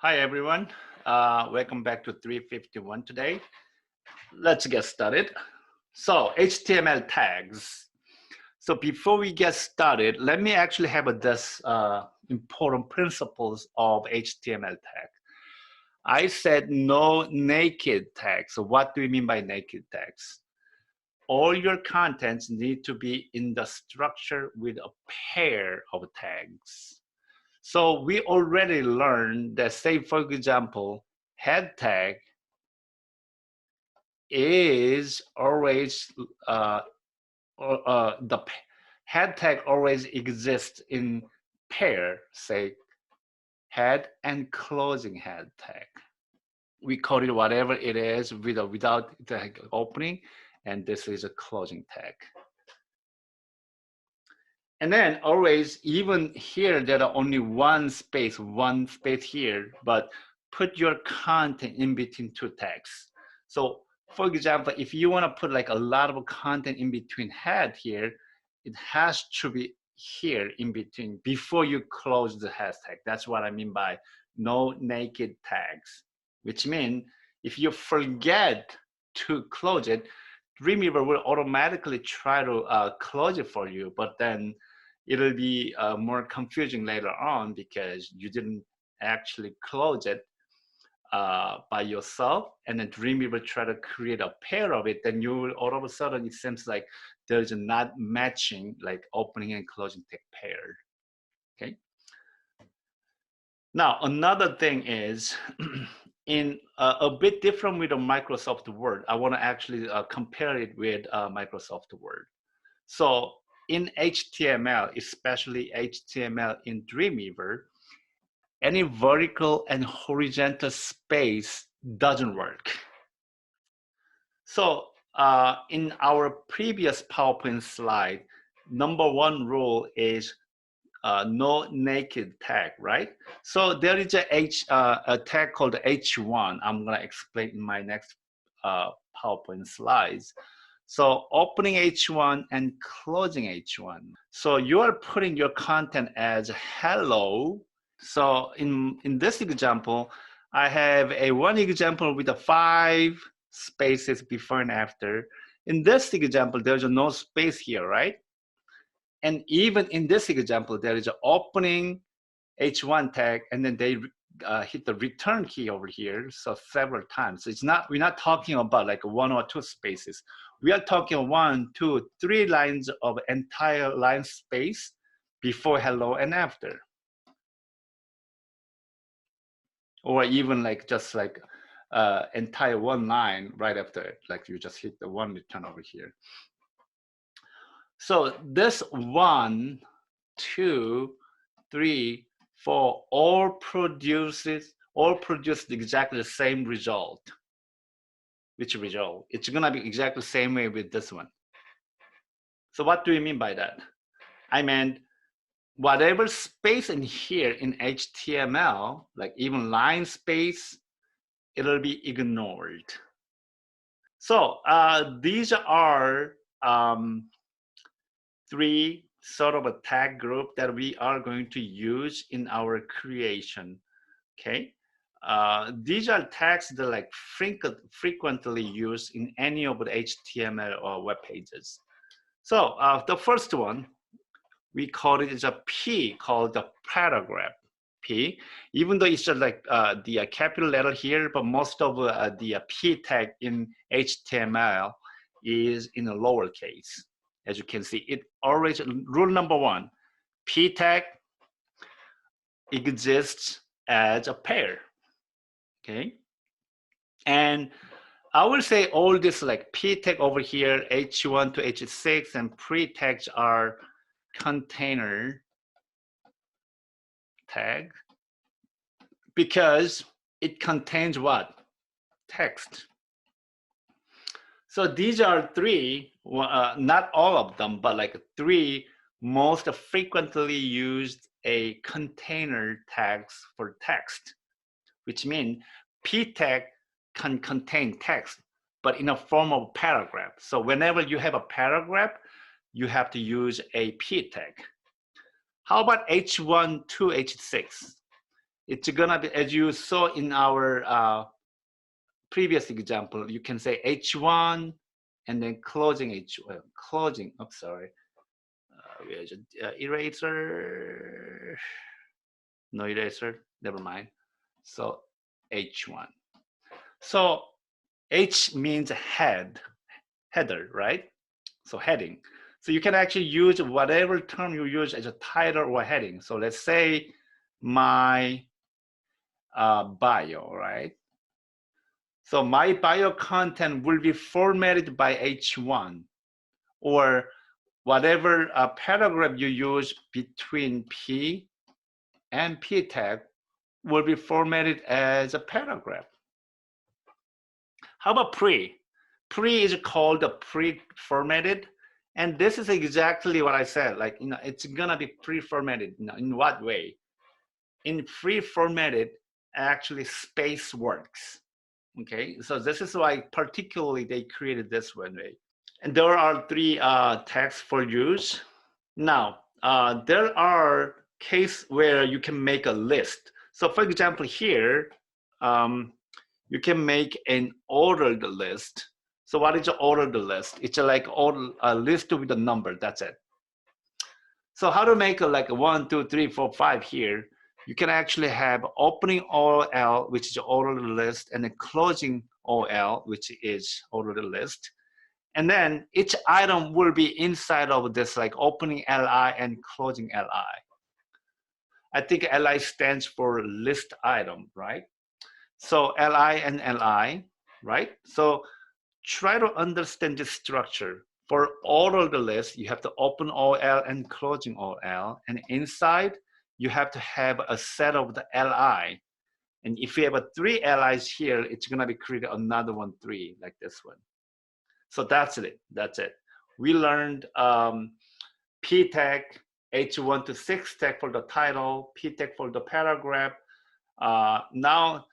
Hi everyone, welcome back to 351 today. Let's get started. So HTML tags. So before we get started, let me actually have this important principles of HTML tag. I said no naked tags. So what do we mean by naked tags? All your contents need to be in the structure with a pair of tags. So we already learned that, say for example, head tag is always the head tag always exists in pair, say head and closing head tag. We call it whatever it is with or without the opening, and this is a closing tag. And then always, even here, there are only one space here, but put your content in between two tags. So for example, if you want to put like a lot of content in between head here, it has to be here in between before you close the hashtag. That's what I mean by no naked tags, which means if you forget to close it, Dreamweaver will automatically try to close it for you, but then it'll be more confusing later on because you didn't actually close it by yourself, and then Dreamweaver try to create a pair of it, then you will all of a sudden it seems like there's a not matching like opening and closing tag pair. Okay. Now another thing is in a bit different with the Microsoft Word. I want to actually compare it with Microsoft Word. So in HTML, especially HTML in Dreamweaver, any vertical and horizontal space doesn't work. So in our previous PowerPoint slide, number one rule is no naked tag, right? So there is a tag called H1. I'm going to explain in my next PowerPoint slides. So opening H1 and closing H1. So you are putting your content as hello. So in this example, I have one example with 5 spaces before and after. In this example, there's no space here, right? And even in this example, there is an opening H1 tag, and then they hit the return key over here, so several times. So we're not talking about like 1 or 2 spaces. We are talking 1, 2, 3 lines of entire line space before hello and after. Or even like just like entire one line right after it, like you just hit the one return over here. So this 1, 2, 3, 4 all produce exactly the same result. Which result? It's gonna be exactly the same way with this one. So what do we mean by that? I meant whatever space in here in HTML, like even line space, it'll be ignored. So these are 3 sort of a tag group that we are going to use in our creation. Okay, these are tags that are like frequently used in any of the HTML or web pages. So the first one, we call it is a P, called the paragraph P, even though it's just like the capital letter here, but most of the P tag in HTML is in a lowercase. As you can see, it always, rule number 1, P tag exists as a pair. Okay, and I will say all this like P tag over here, H1 to H6, and pre tags are container tag because it contains what? Text. So these are 3, not all of them, but like 3 most frequently used a container tags for text, which means P tag can contain text, but in a form of paragraph. So whenever you have a paragraph, you have to use a P tag. How about H1 to H6? it's gonna be, as you saw in our previous example, you can say H1 and then closing H1, closing, I'm sorry, where's eraser, no eraser, never mind. So H1. So H means header, right? So heading. So you can actually use whatever term you use as a title or heading. So let's say my bio, right? So my bio content will be formatted by H1, or whatever paragraph you use between P and P tag will be formatted as a paragraph. How about pre? Pre is called a pre-formatted, and this is exactly what I said. Like, it's gonna be pre-formatted. In what way? In pre-formatted, actually space works. Okay, so this is why particularly they created this one way. And there are three tags for use. Now, there are cases where you can make a list. So for example, here, you can make an ordered list. So what is an ordered list? It's a list with a number, that's it. So how to make a 1, 2, 3, 4, 5 here? You can actually have opening OL, which is ordered list, and then closing OL, which is ordered list. And then each item will be inside of this opening LI and closing LI. I think LI stands for list item, right? So LI and LI, right? So try to understand this structure. For all of the list, you have to open OL and closing OL. And inside, you have to have a set of the LI. And if you have 3 LIs here, it's going to be created another 3, like this one. So that's it. That's it. We learned P tag, H1 to 6 tag for the title, P tag for the paragraph. Now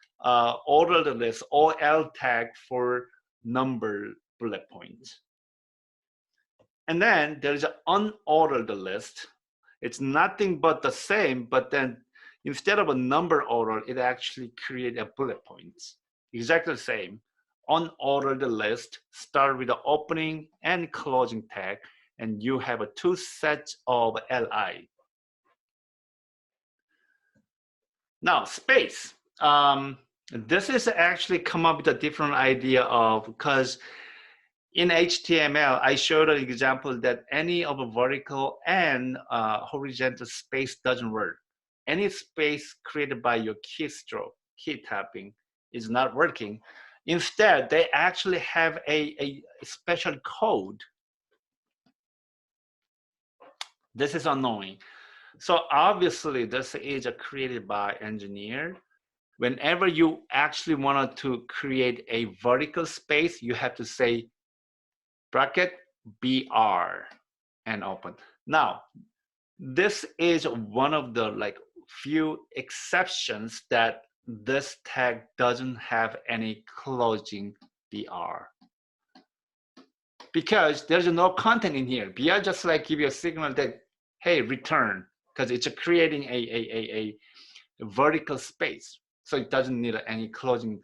order the list, OL tag for number bullet points. And then there is an unordered list. It's nothing but the same, but then instead of a number order, it actually creates a bullet points. Exactly the same. Unordered list, start with the opening and closing tag, and you have 2 sets of LI. Now, space. This is actually come up with a different idea of, because in HTML, I showed an example that any of a vertical and horizontal space doesn't work. Any space created by your keystroke, key tapping, is not working. Instead, they actually have a special code. This is annoying. So obviously, this is created by engineer. Whenever you actually wanted to create a vertical space, you have to say bracket BR and open. Now, this is one of the few exceptions that this tag doesn't have any closing BR, because there's no content in here. BR just give you a signal that, hey, return, because it's creating a vertical space, so it doesn't need any closing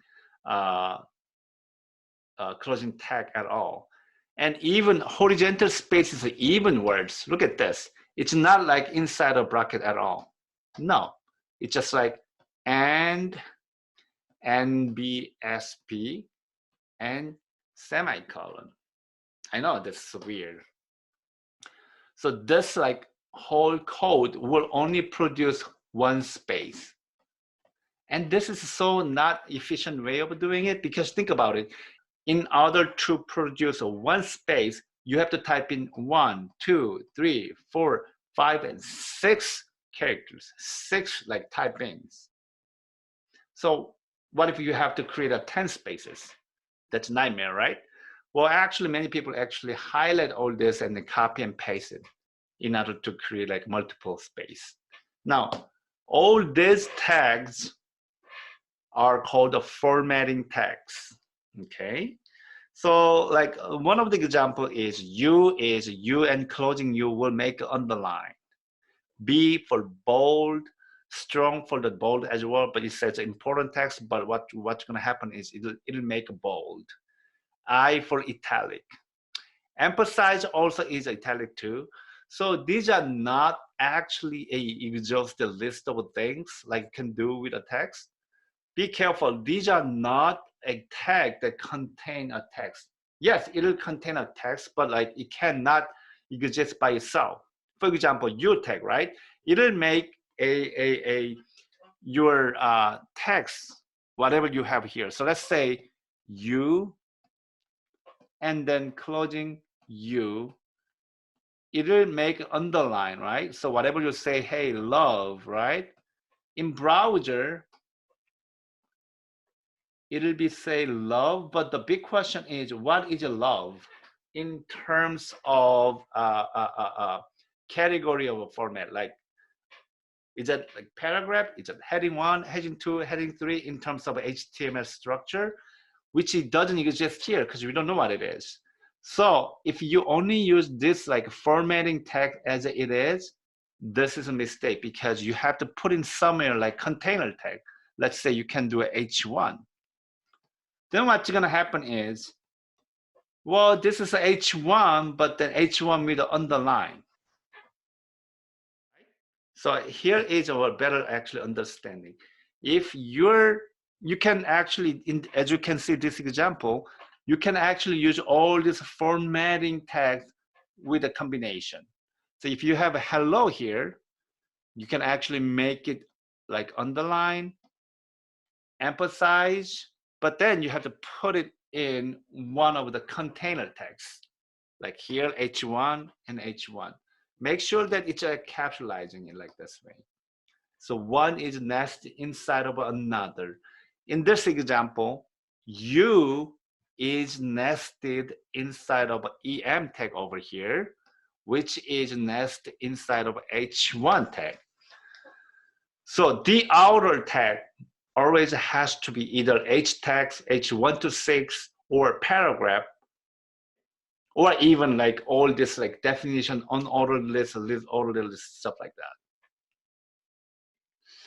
closing tag at all. And even horizontal space is even worse. Look at this. It's not inside a bracket at all. No, it's just and NBSP and semicolon. I know this is weird. So this whole code will only produce 1 space. And this is so not efficient way of doing it, because think about it. In order to produce 1 space, you have to type in 1, 2, 3, 4, 5, and 6 characters, 6 type-ins. So what if you have to create 10 spaces? That's a nightmare, right? Well, actually, many people actually highlight all this and then copy and paste it in order to create multiple space. Now, all these tags are called the formatting tags. Okay, so one of the example is U and closing U will make underline. B for bold, strong for the bold as well, but it says important text, but what's going to happen is it'll make a bold. I for italic. Emphasize also is italic too. So these are not actually a exhaustive list of things like you can do with a text. Be careful, these are not a tag that contain a text. Yes, it'll contain a text, but like it cannot exist by itself. For example, your tag, right? It'll make a your text, whatever you have here. So let's say you, and then closing you, it'll make underline, right? So whatever you say, hey, love, right? In browser, it'll be say love, but the big question is, what is love in terms of category of a format? Like, is it like paragraph? Is it heading 1, heading 2, heading 3 in terms of HTML structure, which it doesn't exist here because we don't know what it is. So if you only use this like formatting tag as it is, this is a mistake because you have to put in somewhere like container tag. Let's say you can do a H1. Then what's gonna happen is, well, this is a H1, but then H1 with the underline. So here is our better actually understanding. If you can actually, as you can see this example, you can actually use all these formatting tags with a combination. So if you have a hello here, you can actually make it like underline, emphasize, but then you have to put it in one of the container tags, like here H1 and H1. Make sure that it's capitalizing it like this way. So one is nested inside of another. In this example, U is nested inside of EM tag over here, which is nested inside of H1 tag. So the outer tag always has to be either H tags, H1 to 6, or paragraph, or even like all this like definition, unordered list, ordered list, stuff like that.